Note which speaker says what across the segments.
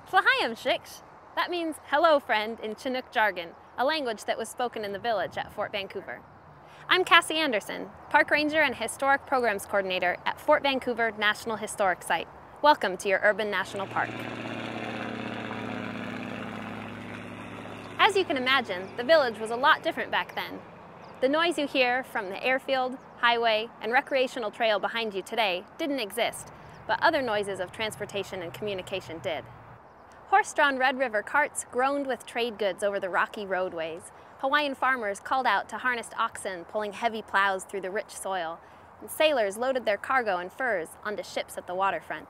Speaker 1: Slahayim Shiksh. That means hello friend in Chinook jargon, a language that was spoken in the village at Fort Vancouver. I'm Cassie Anderson, Park Ranger and Historic Programs Coordinator at Fort Vancouver National Historic Site. Welcome to your urban national park. As you can imagine, the village was a lot different back then. The noise you hear from the airfield, highway, and recreational trail behind you today didn't exist, but other noises of transportation and communication did. Horse-drawn Red River carts groaned with trade goods over the rocky roadways. Hawaiian farmers called out to harnessed oxen pulling heavy plows through the rich soil, and sailors loaded their cargo and furs onto ships at the waterfront.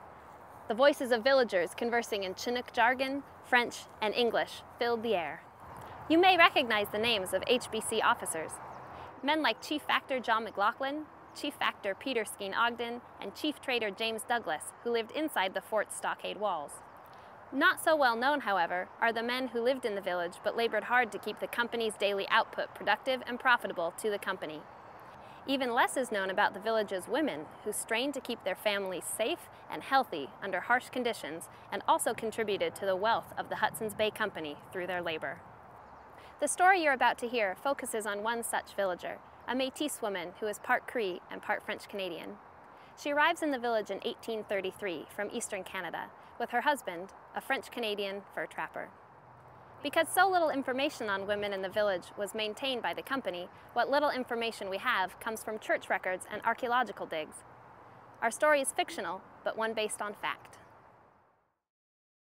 Speaker 1: The voices of villagers conversing in Chinook jargon, French, and English filled the air. You may recognize the names of HBC officers. Men like Chief Factor John McLaughlin, Chief Factor Peter Skeen Ogden, and Chief Trader James Douglas, who lived inside the fort's stockade walls. Not so well known, however, are the men who lived in the village but labored hard to keep the company's daily output productive and profitable to the company. Even less is known about the village's women, who strained to keep their families safe and healthy under harsh conditions and also contributed to the wealth of the Hudson's Bay Company through their labor. The story you're about to hear focuses on one such villager, a Métis woman who is part Cree and part French Canadian. She arrives in the village in 1833 from eastern Canada with her husband, a French-Canadian fur trapper. Because so little information on women in the village was maintained by the company, what little information we have comes from church records and archaeological digs. Our story is fictional, but one based on fact.